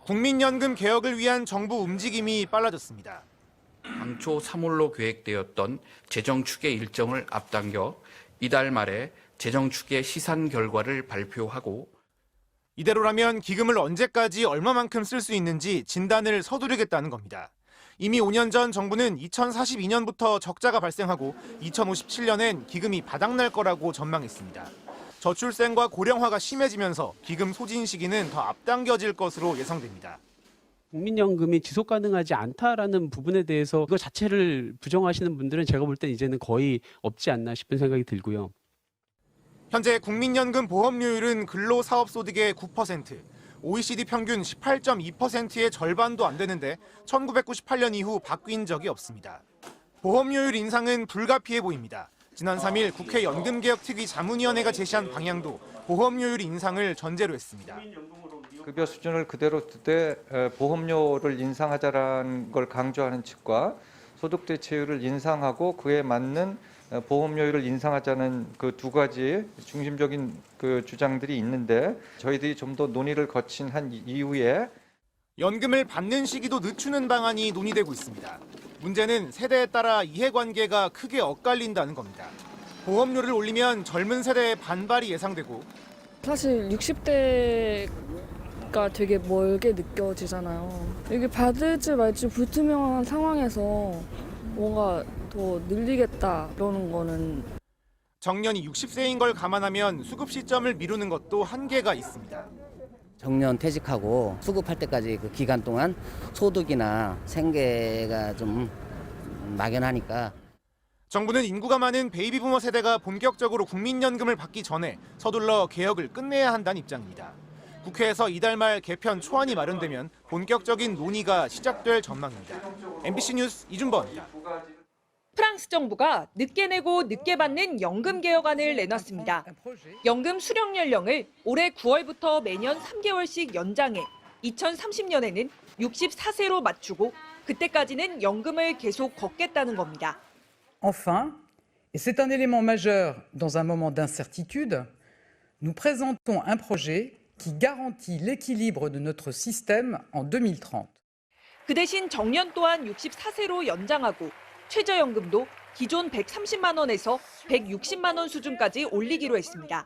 국민연금 개혁을 위한 정부 움직임이 빨라졌습니다. 당초 3월로 계획되었던 재정 추계 일정을 앞당겨 이달 말에 재정 추계 시산 결과를 발표하고 이대로라면 기금을 언제까지 얼마만큼 쓸 수 있는지 진단을 서두르겠다는 겁니다. 이미 5년 전 정부는 2042년부터 적자가 발생하고 2057년엔 기금이 바닥날 거라고 전망했습니다. 저출생과 고령화가 심해지면서 기금 소진 시기는 더 앞당겨질 것으로 예상됩니다. 국민연금이 지속 가능하지 않다라는 부분에 대해서 그거 자체를 부정하시는 분들은 제가 볼 땐 이제는 거의 없지 않나 싶은 생각이 들고요. 현재 국민연금 보험료율은 근로사업소득의 9%, OECD 평균 18.2%의 절반도 안 되는데 1998년 이후 바뀐 적이 없습니다. 보험료율 인상은 불가피해 보입니다. 지난 3일 국회 연금개혁특위 자문위원회가 제시한 방향도 보험료율 인상을 전제로 했습니다. 급여 수준을 그대로 두되 보험료를 인상하자라는 걸 강조하는 측과 소득 대체율을 인상하고 그에 맞는 보험료율을 인상하자는 그 두 가지 중심적인 그 주장들이 있는데 저희들이 좀 더 논의를 거친 한 이후에 연금을 받는 시기도 늦추는 방안이 논의되고 있습니다. 문제는 세대에 따라 이해관계가 크게 엇갈린다는 겁니다. 보험료를 올리면 젊은 세대의 반발이 예상되고 사실 60대가 되게 멀게 느껴지잖아요. 이게 받을지 말지 불투명한 상황에서 뭔가 더 늘리겠다 이러는 거는 정년이 60세인 걸 감안하면 수급 시점을 미루는 것도 한계가 있습니다. 정년 퇴직하고 수급할 때까지 그 기간 동안 소득이나 생계가 좀 막연하니까 정부는 인구가 많은 베이비 부머 세대가 본격적으로 국민연금을 받기 전에 서둘러 개혁을 끝내야 한다는 입장입니다. 국회에서 이달 말 개편 초안이 마련되면 본격적인 논의가 시작될 전망입니다. MBC 뉴스 이준범입니다. 프랑스 정부가 늦게 내고 늦게 받는 연금 개혁안을 내놨습니다. 연금 수령 연령을 올해 9월부터 매년 3개월씩 연장해 2030년에는 64세로 맞추고 그때까지는 연금을 계속 걷겠다는 겁니다. Enfin, et c'est un élément majeur dans un moment d'incertitude, nous présentons un projet qui garantit l'équilibre de notre système en 2030. 그 대신 정년 또한 64세로 연장하고 최저연금도 기존 130만 원에서 160만 원 수준까지 올리기로 했습니다.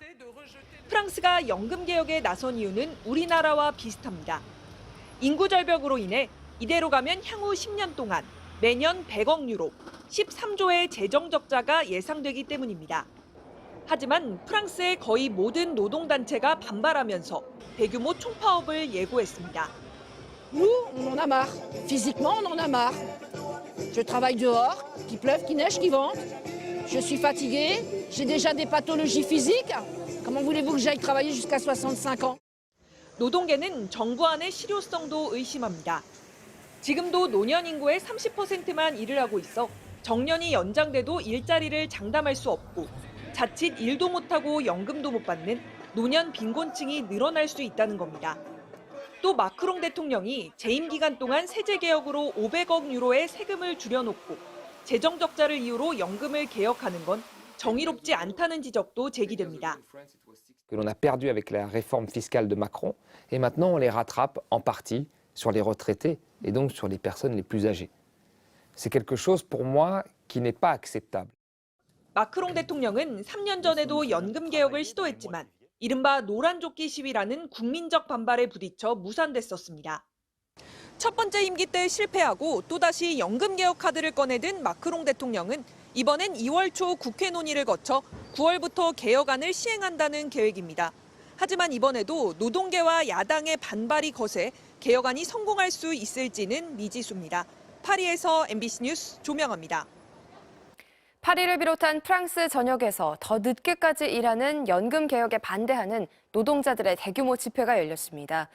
프랑스가 연금 개혁에 나선 이유는 우리나라와 비슷합니다. 인구 절벽으로 인해 이대로 가면 향후 10년 동안 매년 100억 유로, 13조의 재정 적자가 예상되기 때문입니다. 하지만 프랑스의 거의 모든 노동단체가 반발하면서 대규모 총파업을 예고했습니다. Nous, on en a marre. Physiquement, on en a marre. Je travaille dehors, qu'il pleuve, qu'il neige, qu'il vente. Je suis fatiguée, j'ai déjà des pathologies physiques. Comment voulez-vous que j'aille travailler jusqu'à 65 ans? 노동계는 정부 안의 실효성도 의심합니다. 지금도 노년 인구의 30%만 일을 하고 있어 정년이 연장돼도 일자리를 장담할 수 없고 자칫 일도 못하고 연금도 못 받는 노년 빈곤층이 늘어날 수 있다는 겁니다. 또 마크롱 대통령이 재임 기간 동안 세제 개혁으로 500억 유로의 세금을 줄여놓고 재정 적자를 이유로 연금을 개혁하는 건 정의롭지 않다는 지적도 제기됩니다. Que l'on a perdu avec la réforme fiscale de Macron et maintenant on les rattrape en partie sur les retraités et donc sur les personnes les plus âgées. C'est quelque chose pour moi qui n'est pas acceptable. 마크롱 대통령은 3년 전에도 연금 개혁을 시도했지만 이른바 노란조끼 시위라는 국민적 반발에 부딪혀 무산됐었습니다. 첫 번째 임기 때 실패하고 또다시 연금 개혁 카드를 꺼내든 마크롱 대통령은 이번엔 2월 초 국회 논의를 거쳐 9월부터 개혁안을 시행한다는 계획입니다. 하지만 이번에도 노동계와 야당의 반발이 거세 개혁안이 성공할 수 있을지는 미지수입니다. 파리에서 MBC 뉴스 조명아입니다. 파리를 비롯한 프랑스 전역에서 더 늦게까지 일하는 연금 개혁에 반대하는 노동자들의 대규모 집회가 열렸습니다.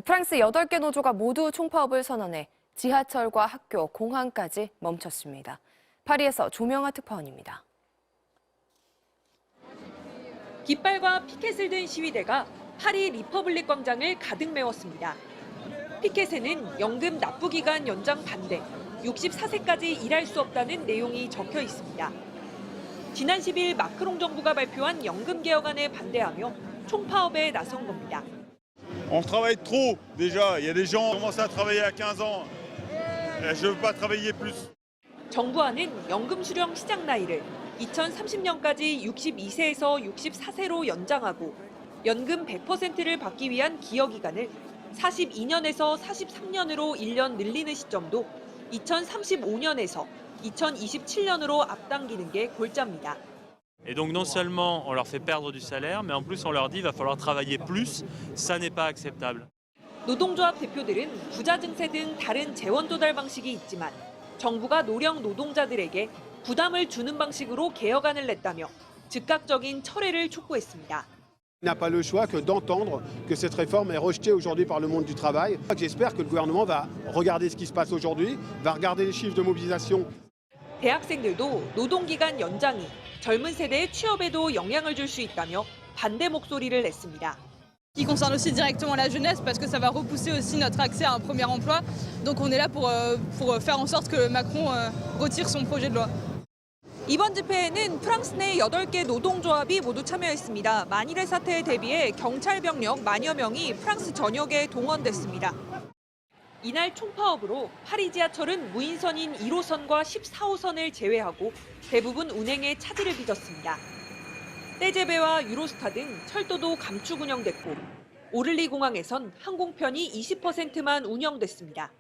프랑스 8개 노조가 모두 총파업을 선언해 지하철과 학교, 공항까지 멈췄습니다. 파리에서 조명아 특파원입니다. 깃발과 피켓을 든 시위대가 파리 리퍼블릭 광장을 가득 메웠습니다. 피켓에는 연금 납부 기간 연장 반대, 64세까지 일할 수 없다는 내용이 적혀 있습니다. 지난 10일 마크롱 정부가 발표한 연금 개혁안에 반대하며 총파업에 나선 겁니다. On travaille trop déjà. Il y a des gens qui commencent à travailler à 15 ans. Je veux pas travailler plus. 정부안은 연금 수령 시작 나이를 2030년까지 62세에서 64세로 연장하고 연금 100%를 받기 위한 기여 기간을 42년에서 43년으로 1년 늘리는 시점도 2035년에서 2027년으로 앞당기는 게 골자입니다. Et donc non seulement on leur fait perdre du salaire, mais en plus on leur dit qu'il va falloir travailler plus. Ça n'est pas acceptable. 노동조합 대표들은 부자 증세 등 다른 재원 조달 방식이 있지만 정부가 노령 노동자들에게 부담을 주는 방식으로 개혁안을 냈다며 즉각적인 철회를 촉구했습니다. n'a pas le choix que d'entendre que cette réforme est rejetée aujourd'hui par le monde du travail. J'espère que le gouvernement va regarder ce qui se passe aujourd'hui, va regarder les chiffres de mobilisation. 대학생들도 노동기간 연장이 젊은 세대의 취업에도 영향을 줄 수 있다며 반대 목소리를 냈습니다. Qui concerne aussi directement la jeunesse parce que ça va repousser aussi notre accès à un premier emploi. Donc on est là pour faire en sorte que Macron retire son projet de loi. 이번 집회에는 프랑스 내 8개 노동조합이 모두 참여했습니다. 만일의 사태에 대비해 경찰 병력 만여 명이 프랑스 전역에 동원됐습니다. 이날 총파업으로 파리 지하철은 무인선인 1호선과 14호선을 제외하고 대부분 운행에 차질을 빚었습니다. 떼제베와 유로스타 등 철도도 감축 운영됐고 오를리 공항에선 항공편이 20%만 운영됐습니다.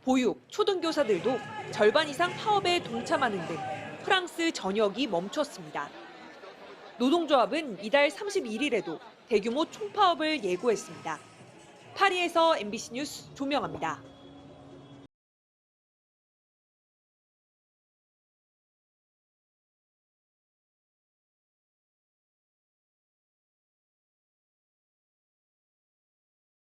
보육, 초등교사들도 절반 이상 파업에 동참하는 등 프랑스 전역이 멈췄습니다. 노동조합은 이달 31일에도 대규모 총파업을 예고했습니다. 파리에서 MBC 뉴스 조명아입니다.